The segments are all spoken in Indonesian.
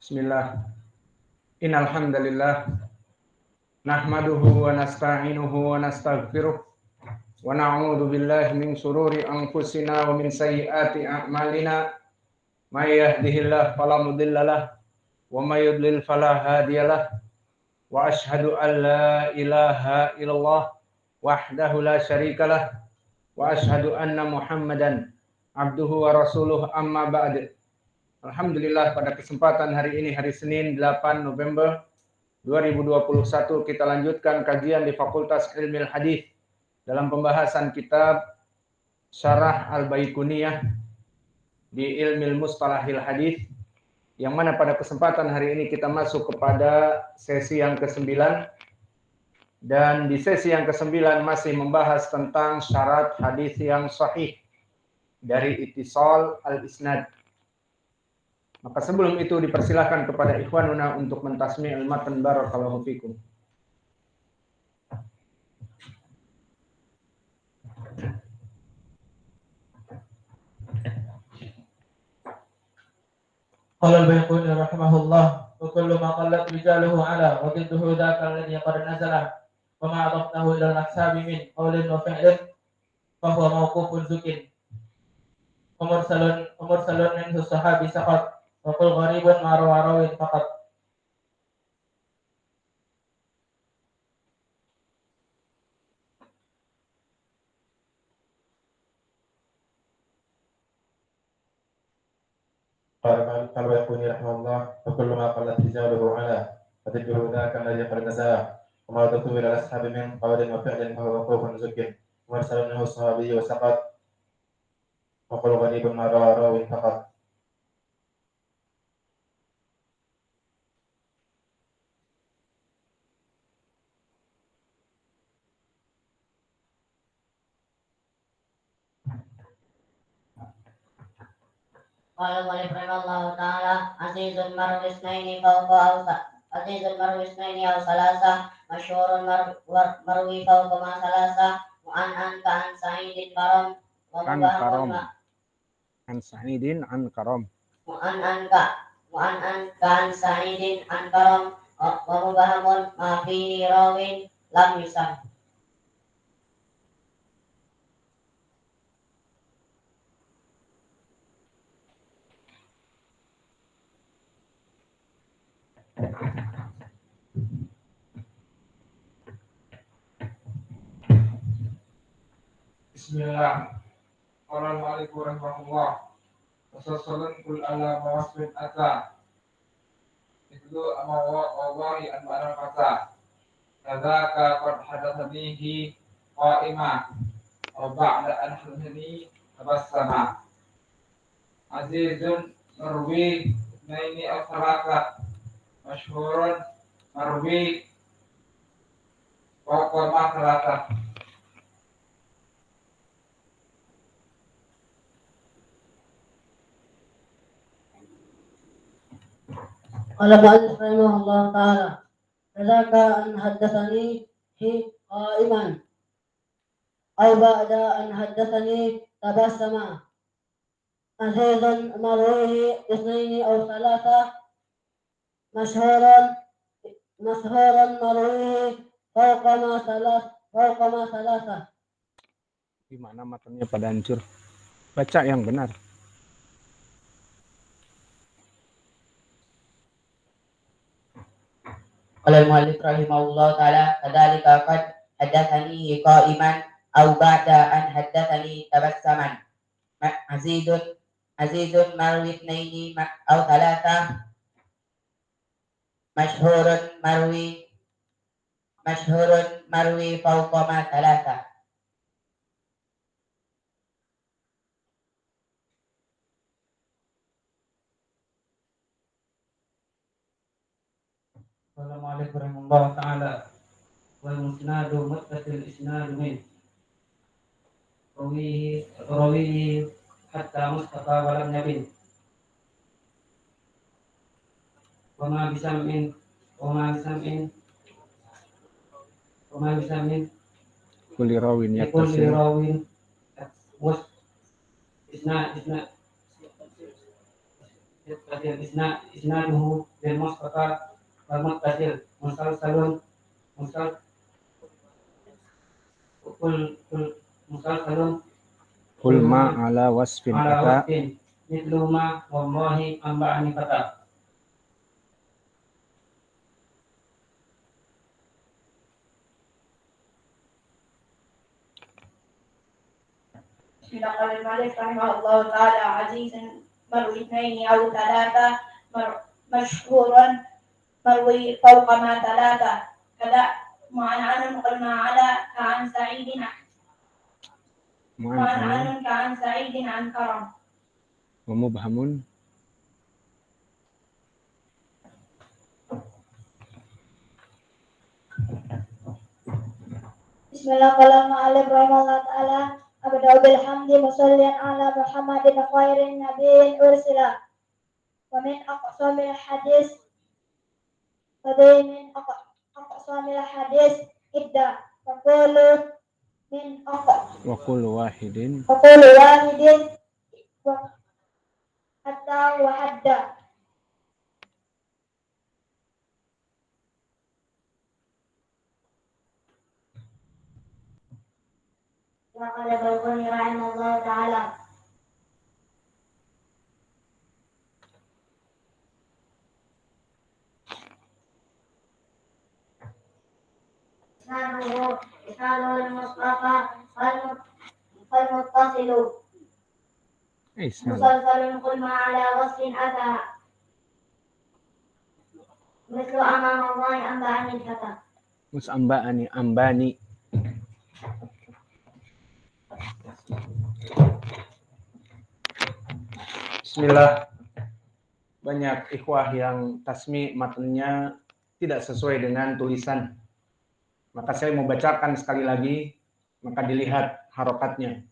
Bismillah. Innal hamdalillah nahmaduhu wa nasta'inuhu wa nastaghfiruh wa na'udzu billahi min shururi anfusina wa min sayyiati a'malina. May yahdihillahu fala mudhillalah wa may yudlil fala hadiyalah. Wa asyhadu an la ilaha illallah wahdahu la syarikalah wa asyhadu anna Muhammadan abduhu wa rasuluh, amma ba'd. Alhamdulillah, pada kesempatan hari ini, hari Senin 8 November 2021, kita lanjutkan kajian di Fakultas Ilmu Hadis dalam pembahasan kitab Syarah Al-Baiquniyah di Ilmu Mustalahil Hadis, yang mana pada kesempatan hari ini kita masuk kepada sesi yang ke-9, dan di sesi yang ke-9 masih membahas tentang syarat hadis yang sahih dari Ittisal al-Isnad. Maka sebelum itu dipersilahkan kepada ikhwanuna untuk mentasmi' al-matan. Barakallahu fikum. Qala al-Baiquni rahimahullah, wa kullu ma qallat rijaluhu ala wa didduhu dhaka alladhi qad nazala wa ma adaftahu ila al-ahsabi min qawlin wa fi'lin fa huwa mawqufun zukin wa mursalun minhu sahabi saqat wa qul gharibun ma rawin faqat. Qala al-Baiquni rahimahullah, wa kullu ma qallat rijaluhu ala wa didduhu dhaka alladhi qad nazala wa ma adaftahu ila al-ashabi min qawlin wa fi'lin fa huwa mawqufun zukin wa mursalun minhu sahabi wa saqat wa qul gharibun ma rawin faqat. Qala al-mu'allif rahimahullahu ta'ala, azizun marwi isnaini fawqa aw salasa, masyhurun marwi fawqa ma salasa, mu'an ka an sa'idin karam wa mubahamun An Sa'idin an Karam. mu'an ka an sa'idin an karam wa mubahamun ma fihi rawin lam yusam. Bismillah. Qala al-mu'allif rahimahullah, wasallallahu kul ala mawasmin ata itu amawahi an-ma'na fata kadzaka qad hadatsanihi qa'ima wa ba'da an hadatsani tabassama azizun marwi naini aw salata masyhurun marwi fawqa ma salata. قال المؤلف رحمه الله تعالى: كذاك أن حدثني قائما أو بعد أن حدثني تبسما عزيزا مرويه اثنين أو ثلاثة مشهورا مرويه فوق ما ثلاثة. Gimana matanya pada hancur? Baca yang benar. Qala al-mu'allif rahimahullah ta'ala, kadzalika qad haddatsani qa'iman aw ba'da an haddatsani tabassaman azizun marwi ithnaini aw thalatha masyhurun marwi fawqa ma thalatha. Assalamualaikum warahmatullahi ta'ala. Wal musnadu muttasil isnadu min rawihi hatta mustafa walam nabin wa ma bisam'in Kulli rawin kulli yattasil. rawin isna متصل إسناده للمصطفى والمتصل مسلسل مسلسل Qul ma ala wasfin على ata. وقت مثل ما والله أنبأني فتى. قال المؤلف رحمه الله تعالى عزيزا مروي اثنين أو ثلاثة مشهورا مروي فوق ما ثلاثة كذا معنعن قلنا على كعن سعيد معنعن كعن سعيد عن كرم ومبhamun Bismillah qala ma'alif rahimahullah ta'ala abda'u bilhamdi musallian ala Muhammadin khairin nabiyyin ursila wa min aqsamil hadis idda wa kullu min wa kullu wahidin wa hatta wa hadda. وقال البلخوني رحمه الله تعالى إسناده المصطفى فالمتصل مسلسل قل ما على وصف أتى مثل أمام الله أنبأني الفتى ambani. Bismillah. Banyak ikhwah yang tasmi matanya tidak sesuai dengan tulisan. Maka saya mau bacakan sekali lagi, maka dilihat harokatnya.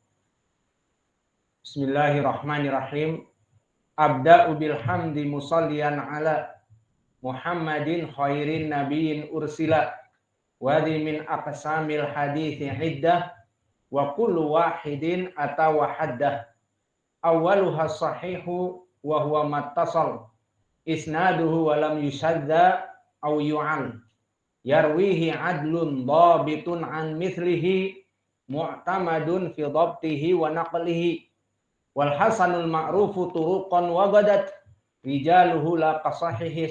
Bismillahirrahmanirrahim. Abda'u bilhamdi musallian ala Muhammadin khairin nabiyyin ursila wa min aqsamil hadithi iddah wa kullu wahidin atawa haddah. Awaluha sahihu wa huwa mattasal isnaduhu wa lam yushadda aw yu'al yarwihi adlun dhabitun an mithlihi mu'tamadun fi dhabtihi wa naqlihi wal hasanul ma'rufu turuqan wa gadat rijaluhu la qasahihi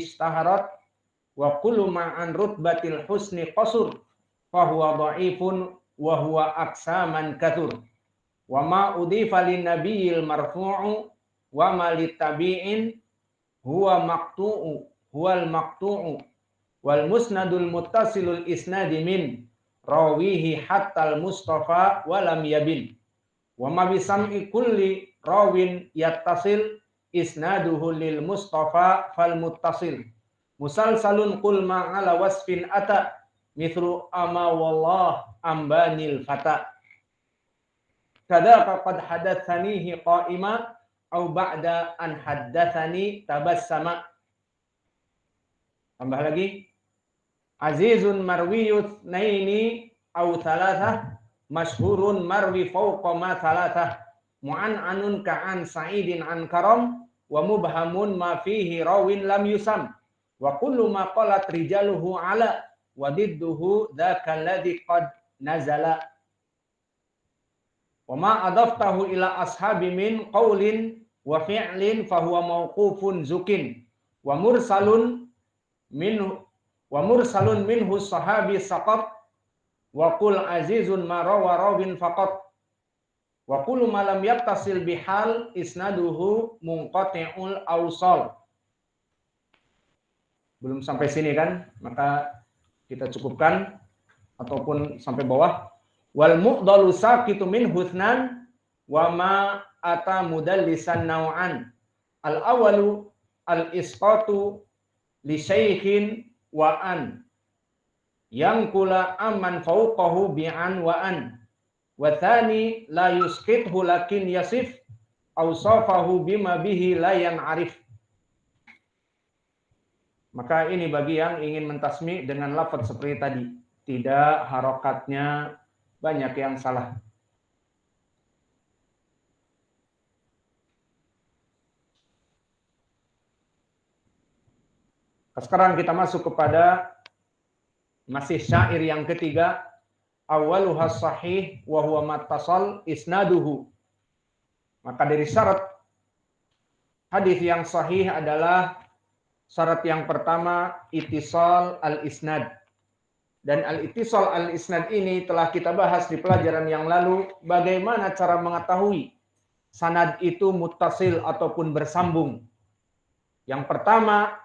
istaharat wa kullu ma'an rutbatil husni qasur fa huwa dha'ifun wa huwa aksaman kathur wa ma udhifa lin nabiyil marfu'u wa ma litabi'in huwal maqtu'u wal musnadul muttasilul isnadi min rawihi hatta al mustafa wa lam yabin wa ma bisam'i kulli rawin yattasil isnaduhu lil mustafa fal muttasil musalsalun qul ma ala wasfin ata mithlu ama wallah ambanil fata kadza qad hadatsanihi qa'ima au ba'da an haddatsani tabassama. Tambah lagi azizun marwiyut naini au thalathah masyhurun marwi fawqa ma thalathah mu'an'anun ka'an sa'idin an karam wa mubhamun ma fihi rawin lam yusam wa kullu ma qalat rijaluhu ala wa didduhu dzaka alladhi qad nazala wa ma adaftahu ila ashabi min qaulin wa fi'lin fa huwa mauqufun zukin wa mursalun minhu sahabi saqat wa qul azizun ma rawa rawin faqat wa kullu ma lam yattasil bihal isnaduhu munqati'ul awsal. Belum sampai sini kan? Maka kita cukupkan ataupun sampai bawah. Wal mu'dalu saqitu min husnan wa ma ata mudallisan naw'an. Al awalu al isqatu li syaikhin wa an yang kula amman fauqahu bi'an wa an wa thani la yusqithu lakin yasif awsafahu bima bihi la yan'arif. Maka ini bagi yang ingin mentasmi dengan lafaz seperti tadi, tidak harokatnya banyak yang salah. Sekarang kita masuk kepada masih syair yang ketiga. Awaluha sahih wa huwa mattasal isnaduhu. Maka dari syarat hadis yang sahih adalah syarat yang pertama ittisal al-isnad. Dan al-ittisal al-isnad ini telah kita bahas di pelajaran yang lalu, bagaimana cara mengetahui sanad itu muttasil ataupun bersambung. Yang pertama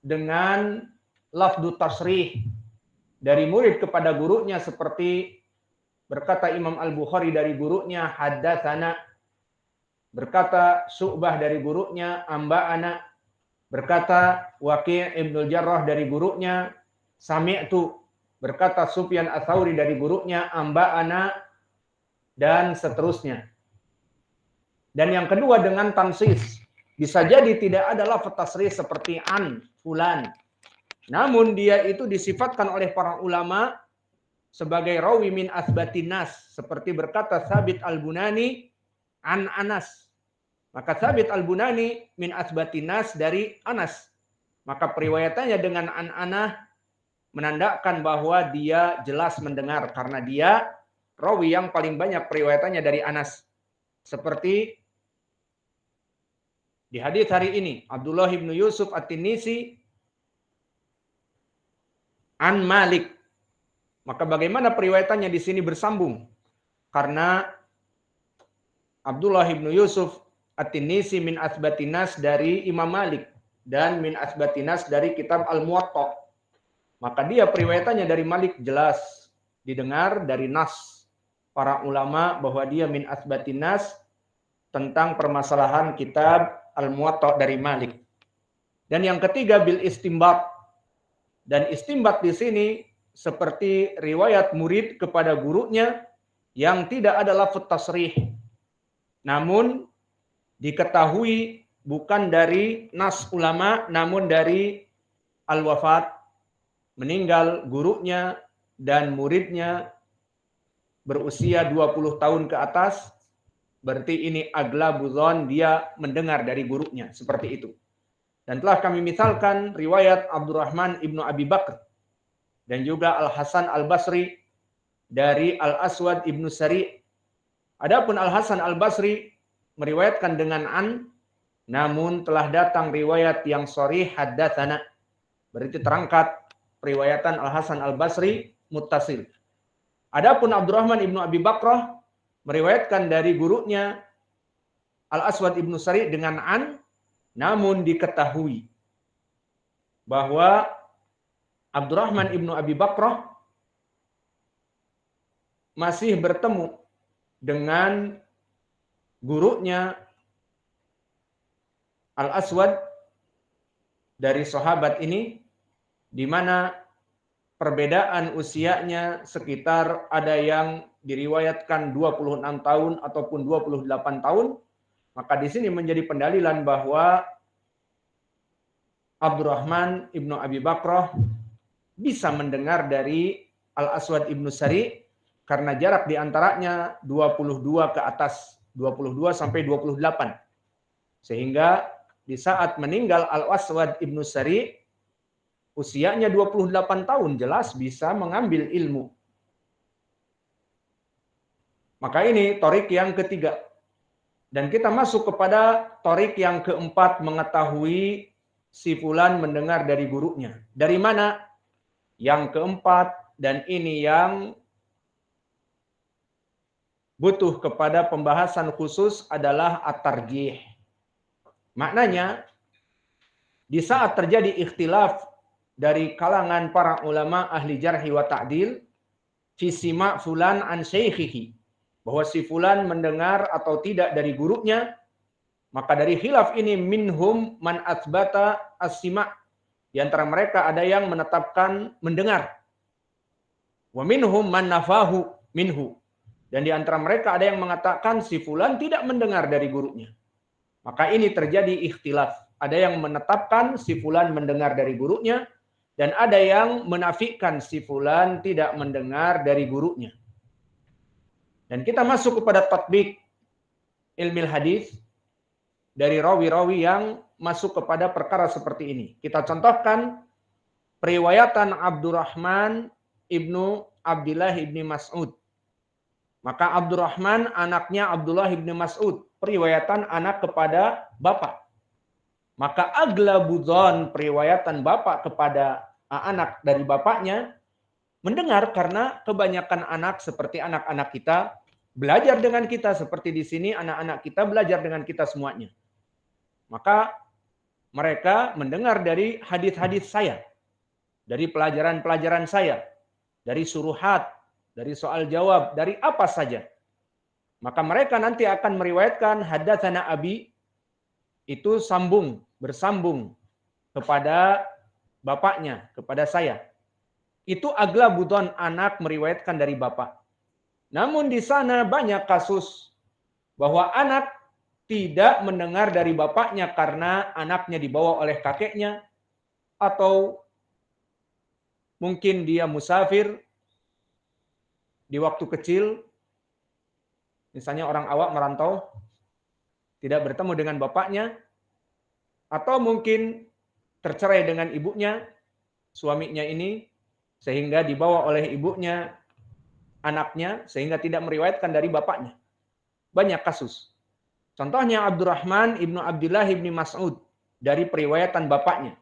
dengan lafdu tasrih dari murid kepada gurunya, seperti berkata Imam Al-Bukhari dari gurunya haddatsana, berkata Syu'bah dari gurunya amba'ana, berkata Waqi' Ibnul Jarrah dari gurunya sami'tu, berkata Sufyan Ats-Tsauri dari gurunya amba'ana, dan seterusnya. Dan yang kedua dengan tansis. Bisa jadi tidak ada lafaz tasrih seperti an fulan, namun dia itu disifatkan oleh para ulama sebagai rawi min asbatin nas, seperti berkata Tsabit Al-Bunani an Anas. Maka Tsabit Al-Bunani min asbatin nas dari Anas. Maka periwayatannya dengan an Anah menandakan bahwa dia jelas mendengar karena dia rawi yang paling banyak periwayatannya dari Anas. Seperti di hadis hari ini Abdullah bin Yusuf At-Tinnisi an Malik. Maka bagaimana periwayatannya di sini bersambung? Karena Abdullah bin Yusuf At-Tinnisi min asbatinas dari Imam Malik dan min asbatinas dari kitab Al-Muwatta. Maka dia periwayatannya dari Malik jelas didengar dari nas para ulama bahwa dia min asbatinas tentang permasalahan kitab Al-Muwatta dari Malik. Dan yang ketiga bil istimbat. Dan istimbat di sini seperti riwayat murid kepada gurunya yang tidak ada lafaz tasrih, namun diketahui bukan dari nas ulama, namun dari al-wafat, meninggal gurunya dan muridnya berusia 20 tahun ke atas, berarti ini aglabudhon, dia mendengar dari gurunya, seperti itu. Dan telah kami misalkan riwayat Abdurrahman ibnu Abi Bakr dan juga Al-Hasan Al-Basri dari Al-Aswad ibnu Sari. Adapun Al-Hasan Al-Basri meriwayatkan dengan an, namun telah datang riwayat yang sharih haddatsana. Berarti terangkat periwayatan Al-Hasan Al-Basri muttasil. Adapun Abdurrahman ibnu Abi Bakrah meriwayatkan dari gurunya Al-Aswad ibnu Sari dengan an, namun diketahui bahwa Abdurrahman ibnu Abi Bakrah masih bertemu dengan gurunya Al-Aswad dari sahabat ini, di mana perbedaan usianya sekitar ada yang diriwayatkan 26 tahun ataupun 28 tahun. Maka di sini menjadi pendalilan bahwa Abdurrahman ibnu Abi Bakrah bisa mendengar dari Al-Aswad ibnu Sari karena jarak di antaranya 22 ke atas, 22 sampai 28. Sehingga di saat meninggal Al-Aswad ibnu Sari, usianya 28 tahun, jelas bisa mengambil ilmu. Maka ini torik yang ketiga. Dan kita masuk kepada torik yang keempat, mengetahui si fulan mendengar dari gurunya. Dari mana? Yang keempat, dan ini yang butuh kepada pembahasan khusus adalah at-tarjih. Maknanya, di saat terjadi ikhtilaf dari kalangan para ulama ahli jarhi wa ta'dil, fi sima' fulan an syaikhihi, bahwa si fulan mendengar atau tidak dari gurunya, maka dari khilaf ini minhum man atsbata as-sima', di antara mereka ada yang menetapkan mendengar, wa minhum man nafahu minhu, dan di antara mereka ada yang mengatakan si fulan tidak mendengar dari gurunya. Maka ini terjadi ikhtilaf, ada yang menetapkan si fulan mendengar dari gurunya, dan ada yang menafikan si fulan tidak mendengar dari gurunya. Dan kita masuk kepada tatbik ilmu hadis dari rawi-rawi yang masuk kepada perkara seperti ini. Kita contohkan periwayatan Abdurrahman ibnu Abdullah ibni Mas'ud. Maka Abdurrahman anaknya Abdullah ibni Mas'ud, periwayatan anak kepada bapak. Maka aglabudhon, periwayatan bapak kepada anak dari bapaknya, mendengar karena kebanyakan anak seperti anak-anak kita belajar dengan kita, seperti di sini anak-anak kita belajar dengan kita semuanya. Maka mereka mendengar dari hadis-hadis saya, dari pelajaran-pelajaran saya, dari suruhat, dari soal jawab, dari apa saja. Maka mereka nanti akan meriwayatkan hadatsana abi, itu bersambung kepada bapaknya, kepada saya. Itu aglabudhon, anak meriwayatkan dari bapak. Namun di sana banyak kasus bahwa anak tidak mendengar dari bapaknya karena anaknya dibawa oleh kakeknya, atau mungkin dia musafir di waktu kecil, misalnya orang awak merantau, tidak bertemu dengan bapaknya, atau mungkin tercerai dengan ibunya, suaminya ini, sehingga dibawa oleh ibunya anaknya, sehingga tidak meriwayatkan dari bapaknya. Banyak kasus. Contohnya Abdurrahman ibnu Abdullah ibni Mas'ud, dari periwayatan bapaknya.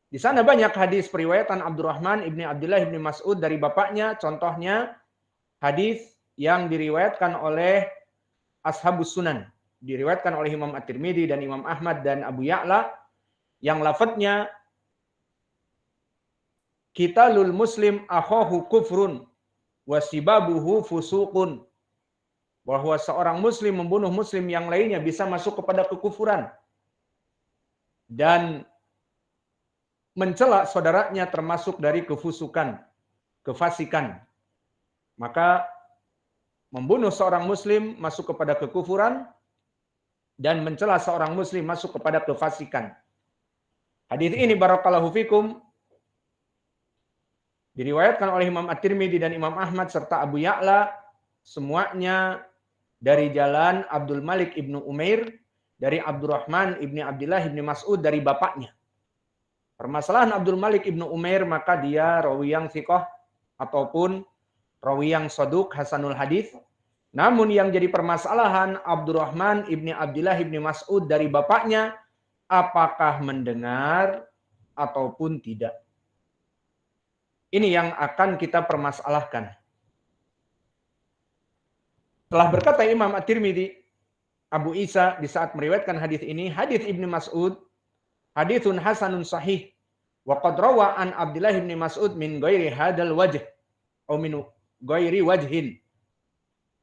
Di sana banyak hadis periwayatan Abdurrahman ibni Abdullah ibni Mas'ud dari bapaknya. Contohnya hadis yang diriwayatkan oleh Ashabus Sunan, diriwayatkan oleh Imam At-Tirmidzi dan Imam Ahmad dan Abu Ya'la, yang lafadznya Qitalul muslim akhahu kufrun wasibabuhu fusuqun. Bahwa seorang muslim membunuh muslim yang lainnya bisa masuk kepada kekufuran. Dan mencela saudaranya termasuk dari kefusukan, kefasikan. Maka membunuh seorang muslim masuk kepada kekufuran, dan mencela seorang muslim masuk kepada kefasikan. Hadis ini barakallahu fikum diriwayatkan oleh Imam At-Tirmidzi dan Imam Ahmad serta Abu Ya'la, semuanya dari jalan Abdul Malik ibnu Umair, dari Abdurrahman ibni Abdullah ibni Mas'ud, dari bapaknya. Permasalahan Abdul Malik ibnu Umair, maka dia rawi yang thiqah ataupun rawi yang saduq hasanul hadis. Namun yang jadi permasalahan Abdurrahman ibni Abdullah ibni Mas'ud dari bapaknya, apakah mendengar ataupun tidak. Ini yang akan kita permasalahkan. Telah berkata Imam At-Tirmidzi, Abu Isa di saat meriwayatkan hadis ini, hadis Ibnu Mas'ud, haditsun hasanun sahih, wa qad rawa an Abdullah ibn Mas'ud min ghairi hadal wajh, atau min ghairi wajhin.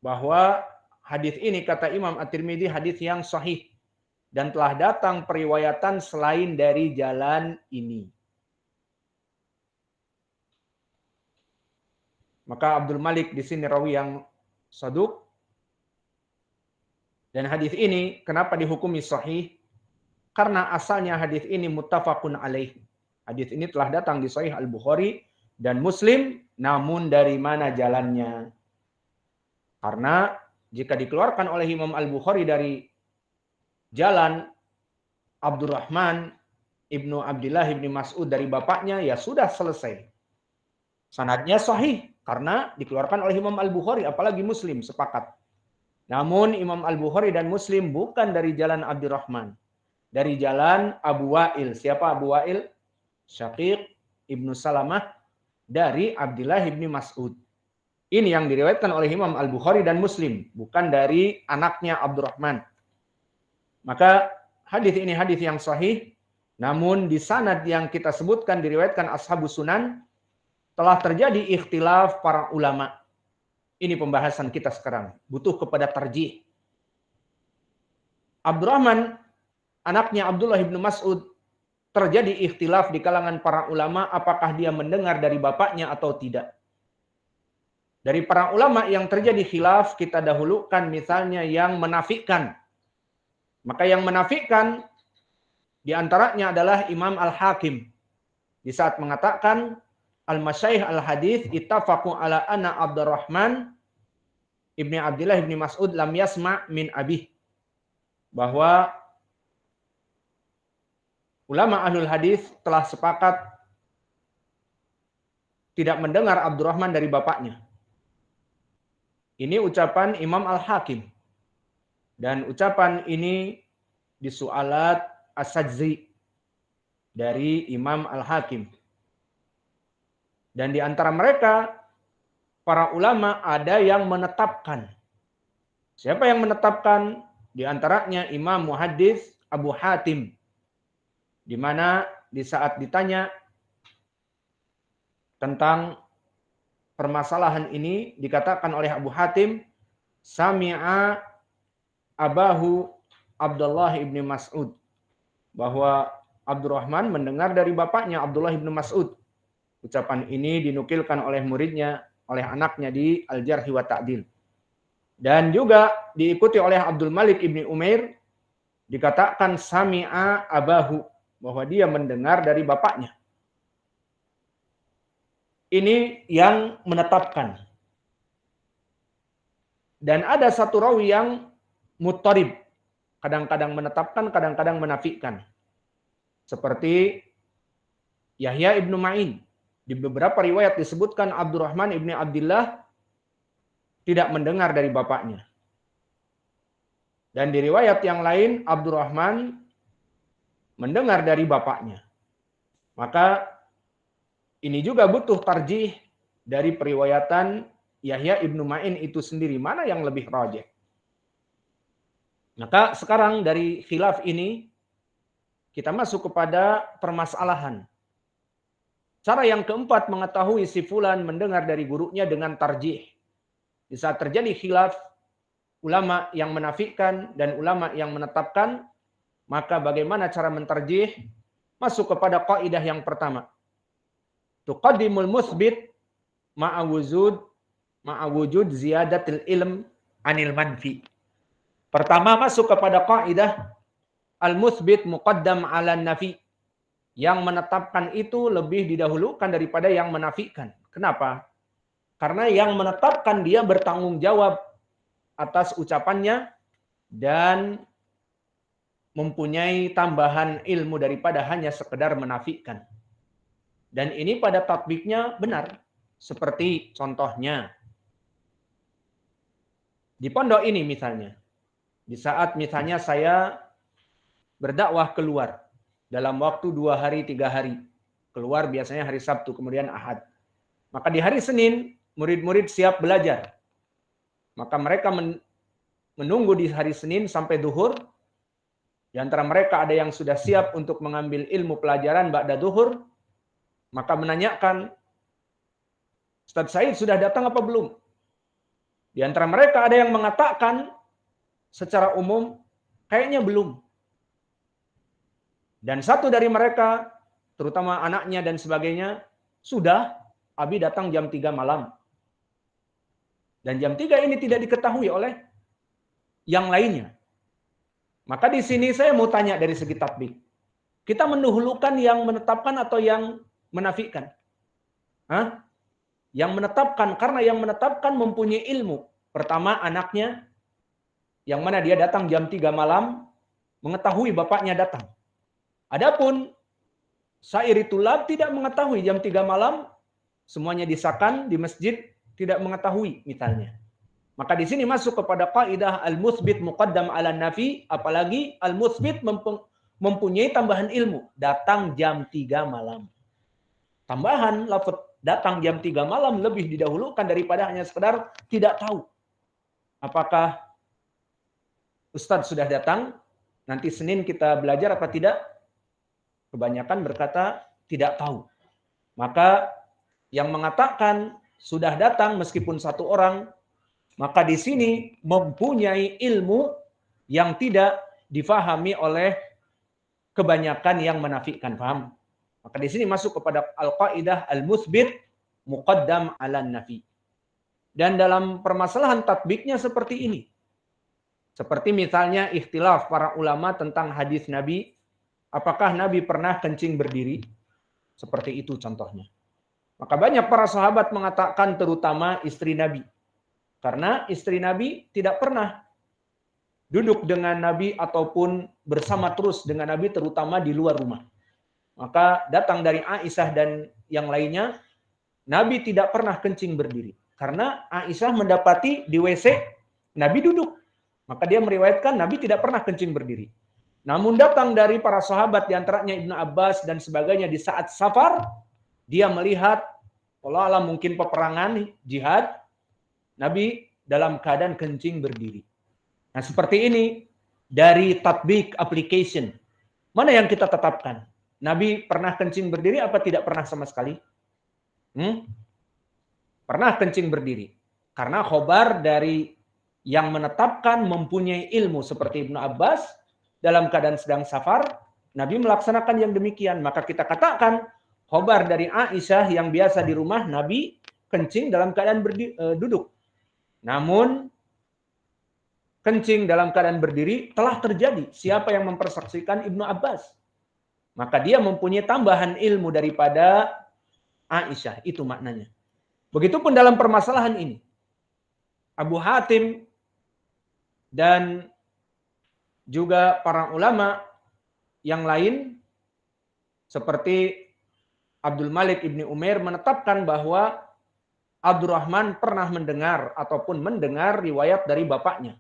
Bahwa hadis ini kata Imam At-Tirmidzi hadis yang sahih dan telah datang periwayatan selain dari jalan ini. Maka Abdul Malik di sini rawi yang saduq. Dan hadis ini kenapa dihukumi sahih? Karena asalnya hadis ini muttafaqun alaih. Hadis ini telah datang di Sahih Al-Bukhari dan Muslim, namun dari mana jalannya? Karena jika dikeluarkan oleh Imam Al-Bukhari dari jalan Abdurrahman ibnu Abdullah ibni Mas'ud dari bapaknya, ya sudah selesai. Sanadnya sahih karena dikeluarkan oleh Imam Al-Bukhari, apalagi Muslim sepakat. Namun Imam Al-Bukhari dan Muslim bukan dari jalan Abdurrahman, dari jalan Abu Wa'il. Siapa Abu Wa'il? Syaqiq ibnu Salamah dari Abdullah ibni Mas'ud. Ini yang diriwayatkan oleh Imam Al-Bukhari dan Muslim, bukan dari anaknya Abdurrahman. Maka hadis ini hadis yang sahih, namun di sanad yang kita sebutkan diriwayatkan Ashabus Sunan, telah terjadi ikhtilaf para ulama. Ini pembahasan kita sekarang, butuh kepada tarjih. Abdurrahman, anaknya Abdullah ibnu Mas'ud, terjadi ikhtilaf di kalangan para ulama apakah dia mendengar dari bapaknya atau tidak. Dari para ulama yang terjadi khilaf, kita dahulukan misalnya yang menafikan. Maka yang menafikan diantaranya adalah Imam Al-Hakim. Di saat mengatakan, Al-Masyaikh Al-Hadith ittafaqu ala anna Abdurrahman ibni Abdullah ibni Mas'ud lam yasma' min abih. Bahwa ulama ahlul hadis telah sepakat tidak mendengar Abdurrahman dari bapaknya. Ini ucapan Imam Al-Hakim. Dan ucapan ini disualat As-Sajzi dari Imam Al-Hakim. Dan di antara mereka, para ulama ada yang menetapkan. Siapa yang menetapkan? Di antaranya Imam Muhaddis Abu Hatim. Di mana di saat ditanya tentang permasalahan ini, dikatakan oleh Abu Hatim, Sami'a Abahu Abdullah ibn Mas'ud. Bahwa Abdurrahman mendengar dari bapaknya Abdullah ibn Mas'ud. Ucapan ini dinukilkan oleh muridnya, oleh anaknya di Al-Jarh wa Ta'dil. Dan juga diikuti oleh Abdul Malik ibn Umair, dikatakan Sami'a Abahu, bahwa dia mendengar dari bapaknya. Ini yang menetapkan. Dan ada satu rawi yang muttarib, kadang-kadang menetapkan, kadang-kadang menafikan. Seperti Yahya ibnu Ma'in. Di beberapa riwayat disebutkan Abdurrahman ibni Abdillah tidak mendengar dari bapaknya. Dan di riwayat yang lain Abdurrahman mendengar dari bapaknya. Maka ini juga butuh tarjih dari periwayatan Yahya ibnu Ma'in itu sendiri. Mana yang lebih rajih? Maka sekarang dari khilaf ini kita masuk kepada permasalahan. Cara yang keempat mengetahui si fulan mendengar dari gurunya dengan tarjih. Di saat terjadi khilaf, ulama yang menafikan dan ulama yang menetapkan, maka bagaimana cara mentarjih? Masuk kepada kaidah yang pertama. Tuqaddimul musbit ma'a wujud ziyadatil ilm anil manfi. Pertama masuk kepada kaidah al-musbit muqaddam 'ala nafi. Yang menetapkan itu lebih didahulukan daripada yang menafikan. Kenapa? Karena yang menetapkan dia bertanggung jawab atas ucapannya dan mempunyai tambahan ilmu daripada hanya sekedar menafikan. Dan ini pada tatbiknya benar. Seperti contohnya. Di pondok ini misalnya. Di saat misalnya saya berdakwah keluar. Dalam waktu 2 hari, 3 hari. Keluar biasanya hari Sabtu, kemudian Ahad. Maka di hari Senin, murid-murid siap belajar. Maka mereka menunggu di hari Senin sampai duhur. Di antara mereka ada yang sudah siap untuk mengambil ilmu pelajaran ba'da duhur. Maka menanyakan, Ustaz Said sudah datang apa belum? Di antara mereka ada yang mengatakan secara umum, kayaknya belum. Dan satu dari mereka, terutama anaknya dan sebagainya, sudah, Abi datang jam 3 malam. Dan jam 3 ini tidak diketahui oleh yang lainnya. Maka di sini saya mau tanya dari segi tatbik. Kita mendahulukan yang menetapkan atau yang menafikan? Hah? Yang menetapkan, karena yang menetapkan mempunyai ilmu. Pertama anaknya, yang mana dia datang jam 3 malam, mengetahui bapaknya datang. Adapun sairi tulab tidak mengetahui jam 3 malam, semuanya disakan di masjid, tidak mengetahui misalnya. Maka di sini masuk kepada kaidah al-musbit muqaddam 'ala nafi, apalagi al-musbit mempunyai tambahan ilmu, datang jam 3 malam. Tambahan lafaz datang jam 3 malam lebih didahulukan daripada hanya sekedar tidak tahu. Apakah Ustadz sudah datang, nanti Senin kita belajar apa tidak? Kebanyakan berkata tidak tahu. Maka yang mengatakan sudah datang meskipun satu orang, maka di sini mempunyai ilmu yang tidak difahami oleh kebanyakan yang menafikan. Paham? Maka di sini masuk kepada al-qaidah al-musbit muqaddam 'ala nafi. Dan dalam permasalahan tatbiknya seperti ini. Seperti misalnya ikhtilaf para ulama tentang hadis Nabi. Apakah Nabi pernah kencing berdiri? Seperti itu contohnya. Maka banyak para sahabat mengatakan, terutama istri Nabi. Karena istri Nabi tidak pernah duduk dengan Nabi ataupun bersama terus dengan Nabi, terutama di luar rumah. Maka datang dari Aisyah dan yang lainnya, Nabi tidak pernah kencing berdiri. Karena Aisyah mendapati di WC, Nabi duduk. Maka dia meriwayatkan Nabi tidak pernah kencing berdiri. Namun datang dari para sahabat, diantaranya Ibnu Abbas dan sebagainya, di saat safar, dia melihat, Allah alam mungkin peperangan, jihad, Nabi dalam keadaan kencing berdiri. Nah seperti ini, dari tatbik application, mana yang kita tetapkan? Nabi pernah kencing berdiri apa tidak pernah sama sekali? Pernah kencing berdiri. Karena khobar dari yang menetapkan mempunyai ilmu seperti Ibnu Abbas, dalam keadaan sedang safar, Nabi melaksanakan yang demikian. Maka kita katakan, khobar dari Aisyah yang biasa di rumah, Nabi kencing dalam keadaan duduk. Namun, kencing dalam keadaan berdiri telah terjadi. Siapa yang mempersaksikan? Ibnu Abbas. Maka dia mempunyai tambahan ilmu daripada Aisyah. Itu maknanya. Begitupun dalam permasalahan ini. Abu Hatim dan juga para ulama yang lain seperti Abdul Malik Ibni Umair menetapkan bahwa Abdurrahman pernah mendengar ataupun mendengar riwayat dari bapaknya.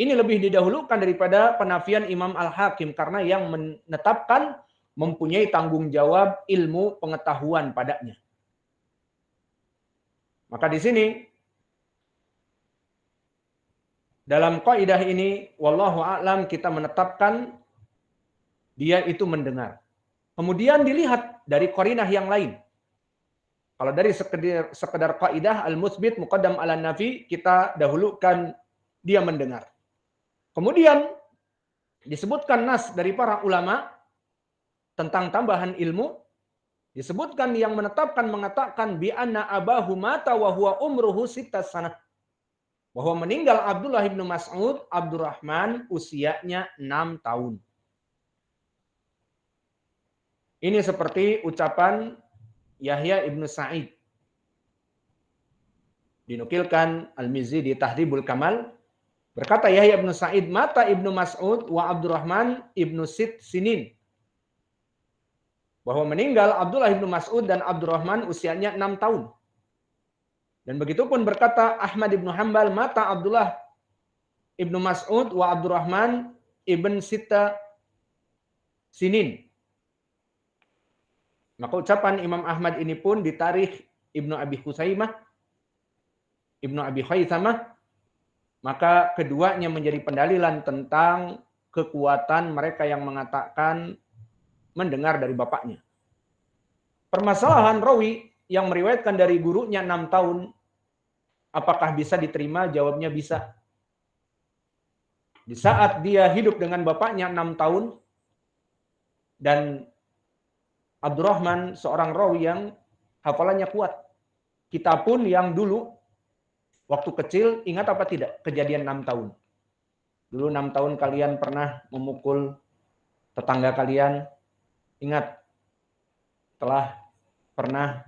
Ini lebih didahulukan daripada penafian Imam Al-Hakim karena yang menetapkan mempunyai tanggung jawab ilmu pengetahuan padanya. Maka di sini dalam kaidah ini wallahu a'lam kita menetapkan dia itu mendengar. Kemudian dilihat dari qarinah yang lain. Kalau dari sekedar kaidah al-mutsbit muqaddam ala nafi, kita dahulukan dia mendengar. Kemudian disebutkan nas dari para ulama tentang tambahan ilmu, disebutkan yang menetapkan mengatakan bi anna abahu mata wa huwa umruhu sittas sanah. Bahwa meninggal Abdullah bin Mas'ud, Abdurrahman usianya 6 tahun. Ini seperti ucapan Yahya ibnu Sa'id. Dinukilkan Al-Mizzi di Tahdhibul Kamal. Berkata Yahya ibnu Sa'id, mata ibnu Mas'ud wa Abdurrahman ibnu Sinin. Bahwa meninggal Abdullah ibnu Mas'ud dan Abdurrahman usianya 6 tahun. Dan begitupun berkata Ahmad ibnu Hanbal, mata Abdullah ibnu Mas'ud wa Abdurrahman ibn Sinin. Maka ucapan Imam Ahmad ini pun ditarikh Ibnu Abi Husaimah, Ibnu Abi Khaisamah. Maka keduanya menjadi pendalilan tentang kekuatan mereka yang mengatakan mendengar dari bapaknya. Permasalahan rawi yang meriwayatkan dari gurunya 6 tahun, apakah bisa diterima? Jawabnya bisa. Di saat dia hidup dengan bapaknya 6 tahun, dan Abdurrahman seorang rawi yang hafalannya kuat. Kita pun yang dulu waktu kecil ingat apa tidak kejadian 6 tahun. Dulu 6 tahun kalian pernah memukul tetangga kalian. Ingat, telah pernah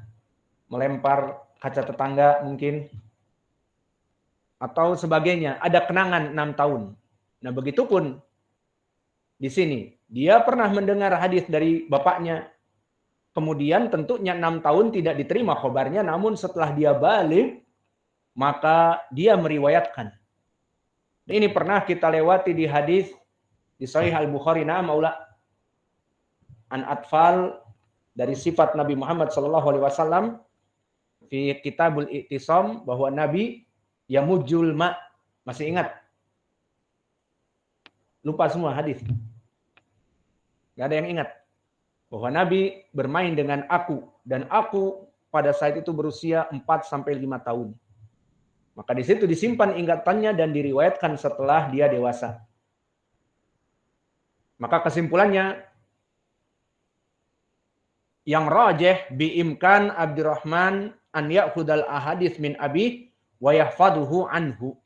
melempar kaca tetangga mungkin. Atau sebagainya. Ada kenangan 6 tahun. Nah begitupun di sini. Dia pernah mendengar hadis dari bapaknya. Kemudian tentunya 6 tahun tidak diterima khobarnya. Namun setelah dia balik, maka dia meriwayatkan. Ini pernah kita lewati di hadis di Sahih Al-Bukhari, maula an atfal dari sifat Nabi Muhammad SAW di Kitabul I'tisam bahwa Nabi yamujul ma. Masih ingat? Lupa semua hadis. Gak ada yang ingat bahwa Nabi bermain dengan aku dan aku pada saat itu berusia 4 sampai 5 tahun. Maka di situ disimpan ingatannya dan diriwayatkan setelah dia dewasa. Maka kesimpulannya yang rajih biimkan Abdurrahman an ya'khudal ahadits min abi wa yahfaduhu anhu.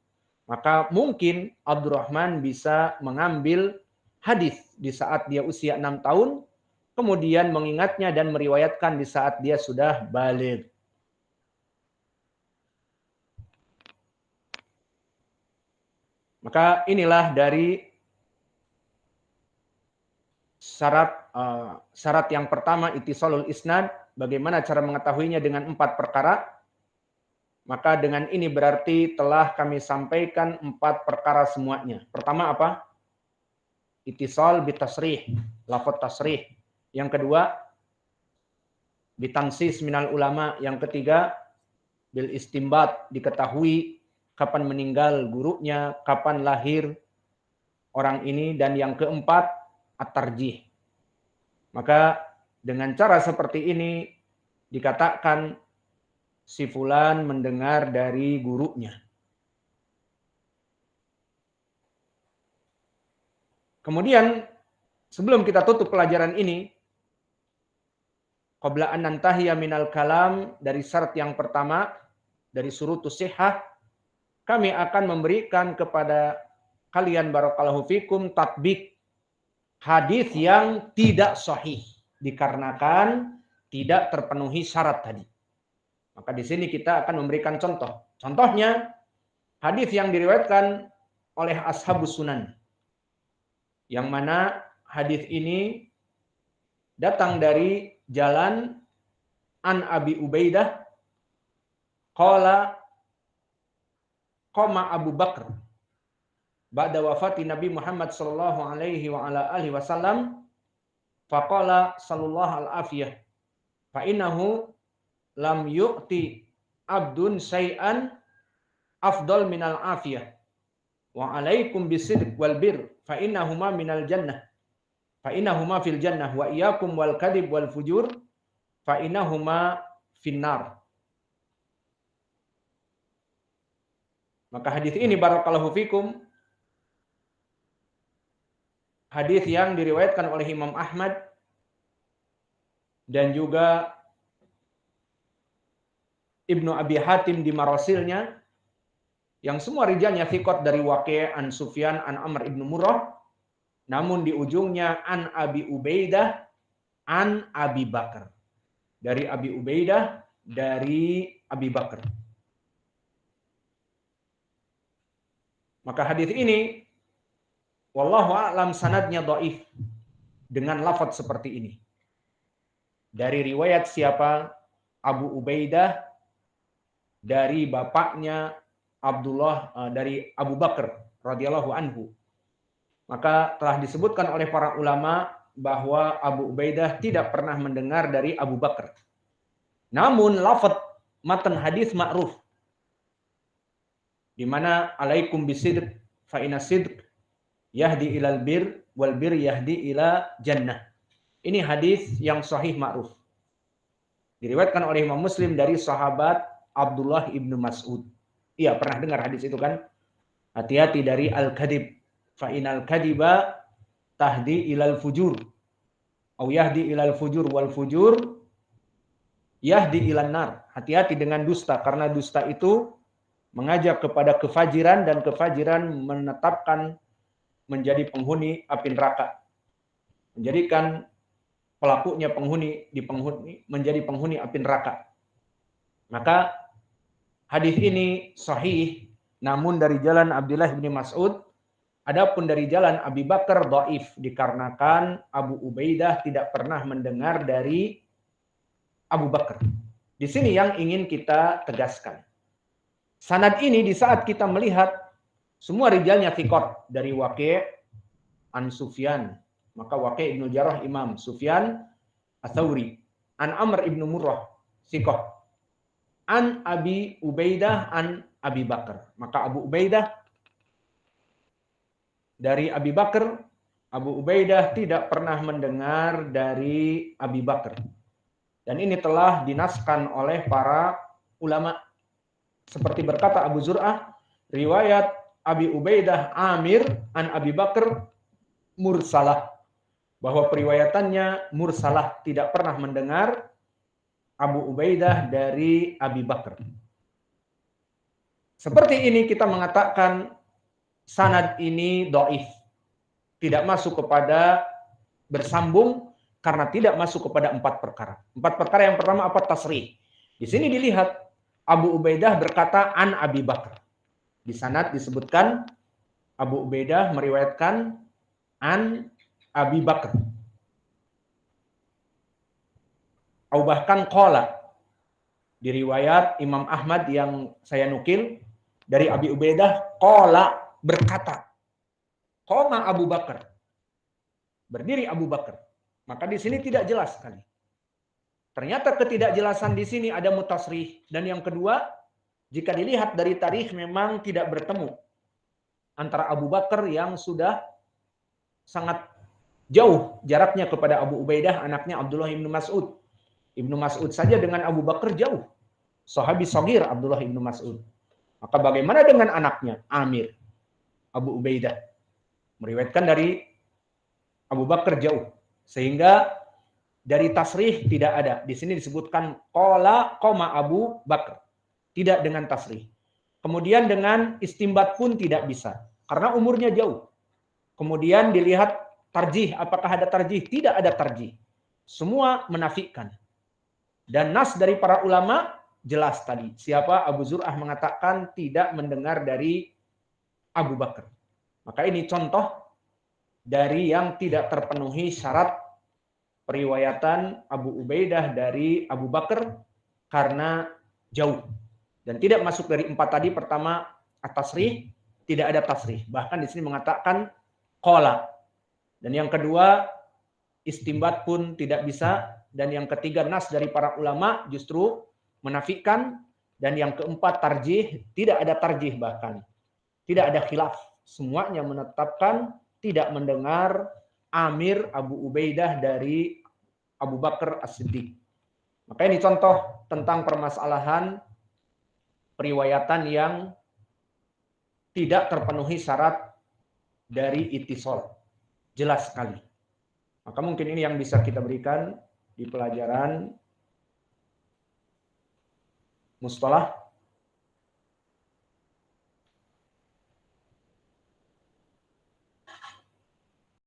Maka mungkin Abdurrahman bisa mengambil hadis di saat dia usia 6 tahun, kemudian mengingatnya dan meriwayatkan di saat dia sudah baligh. Maka inilah dari syarat yang pertama ittisalul isnad. Bagaimana cara mengetahuinya dengan 4 perkara? Maka dengan ini berarti telah kami sampaikan 4 perkara semuanya. Pertama apa? Ittisal bitasrih, lafaz tasrih. Yang kedua, bitansis minal ulama. Yang ketiga, bil istimbat, diketahui kapan meninggal gurunya, kapan lahir orang ini, dan yang keempat, at-tarjih. Maka dengan cara seperti ini dikatakan si fulan mendengar dari gurunya. Kemudian sebelum kita tutup pelajaran ini, qabla an nantahiya minal kalam, dari syarat yang pertama dari surutus sihah, kami akan memberikan kepada kalian barakallahu fikum tatbik hadis yang tidak sahih dikarenakan tidak terpenuhi syarat tadi. Maka di sini kita akan memberikan contoh. Contohnya hadis yang diriwayatkan oleh ashabus sunan, yang mana hadis ini datang dari jalan an Abi Ubaidah qala qama Abu Bakar ba'da wafati Nabi Muhammad sallallahu alaihi wa ala alihi wasallam faqala sallallahu al-afiyah fa innahu lam yu'ti abdun syai'an afdal minal afiyah wa alaikum bisidq wal bir fa innahuma minal jannah fa innahuma fil jannah wa iyyakum wal kadhib wal fujur fa innahuma finnar. Maka hadis ini barakallahu fikum hadis yang diriwayatkan oleh Imam Ahmad dan juga Ibnu Abi Hatim di marasilnya, yang semua rijalnya thiqat dari Waqi' an Sufyan an Amr ibnu Murrah, namun di ujungnya an Abi Ubaidah an Abi Bakar. Dari Abi Ubaidah dari Abi Bakar. Maka hadis ini wallahu a'lam sanadnya dhaif dengan lafaz seperti ini. Dari riwayat siapa? Abu Ubaidah dari bapaknya Abdullah dari Abu Bakar radhiyallahu anhu. Maka telah disebutkan oleh para ulama bahwa Abu Ubaidah tidak pernah mendengar dari Abu Bakar. Namun lafaz matan hadis ma'ruf, di mana alaikum bisidq fa inna sidq yahdi ilal bir wal bir yahdi ila jannah. Ini hadis yang sahih ma'ruf. Diriwayatkan oleh Imam Muslim dari sahabat Abdullah ibnu Mas'ud. Iya, pernah dengar hadis itu kan? Hati-hati dari al-kadhib. Fa inal kadhiba tahdi ilal fujur. Au yahdi ilal fujur wal fujur yahdi ilan nar. Hati-hati dengan dusta, karena dusta itu mengajak kepada kefajiran dan kefajiran menetapkan menjadi penghuni api neraka. Menjadikan pelakunya menjadi penghuni api neraka. Maka hadis ini sahih, namun dari jalan Abdullah bin Mas'ud. Adapun dari jalan Abi Bakar dhaif, dikarenakan Abu Ubaidah tidak pernah mendengar dari Abu Bakar. Di sini yang ingin kita tegaskan. Sanad ini di saat kita melihat semua rijalnya thiqat dari Waqi' an Sufyan, maka Waqi' ibnu Jarrah imam, Sufyan Ats-Tsauri an Amr ibnu Murrah thiqat, an Abi Ubaidah an Abi Bakar. Maka Abu Ubaidah dari Abi Bakar, Abu Ubaidah tidak pernah mendengar dari Abi Bakar. Dan ini telah dinaskan oleh para ulama. Seperti berkata Abu Zur'ah, riwayat Abi Ubaidah Amir an Abi Bakar mursalah. Bahwa periwayatannya mursalah, tidak pernah mendengar Abu Ubaidah dari Abi Bakar. Seperti ini kita mengatakan sanad ini dhaif. Tidak masuk kepada bersambung karena tidak masuk kepada 4 perkara. 4 perkara yang pertama apa? Tasrih. Di sini dilihat Abu Ubaidah berkata an Abi Bakar. Di sanad disebutkan Abu Ubaidah meriwayatkan an Abi Bakar. atau bahkan qala. Di riwayat Imam Ahmad yang saya nukil dari Abi Ubaidah, qala, berkata. Qama Abu Bakar. Berdiri Abu Bakar. Maka di sini tidak jelas sekali. Ternyata ketidakjelasan di sini ada mutasrih. Dan yang kedua, jika dilihat dari tarikh memang tidak bertemu antara Abu Bakar yang sudah sangat jauh jaraknya kepada Abu Ubaidah, anaknya Abdullah bin Mas'ud. Ibnu Mas'ud saja dengan Abu Bakar jauh. Sahabi shagir Abdullah bin Mas'ud. Maka bagaimana dengan anaknya Amir Abu Ubaidah? Meriwayatkan dari Abu Bakar jauh. Sehingga dari tasrih tidak ada. Di sini disebutkan qala qama Abu Bakar. Tidak dengan tasrih. Kemudian dengan istimbat pun tidak bisa. Karena umurnya jauh. Kemudian dilihat tarjih. Apakah ada tarjih? Tidak ada tarjih. Semua menafikan. Dan nas dari para ulama jelas tadi. Siapa? Abu Zur'ah mengatakan tidak mendengar dari Abu Bakar. Maka ini contoh dari yang tidak terpenuhi syarat periwayatan Abu Ubaidah dari Abu Bakar karena jauh. Dan tidak masuk dari 4 tadi. Pertama, at-tasrih, tidak ada tasrih. Bahkan di sini mengatakan qala. Dan yang kedua, istimbat pun tidak bisa. Dan yang ketiga, nas dari para ulama justru menafikan. Dan yang keempat, tarjih, tidak ada tarjih bahkan. Tidak ada khilaf. Semuanya menetapkan tidak mendengar Amir Abu Ubaidah dari Abu Bakar As-Siddiq. Maka ini contoh tentang permasalahan periwayatan yang tidak terpenuhi syarat dari ittisal. Jelas sekali. Maka mungkin ini yang bisa kita berikan di pelajaran mustalah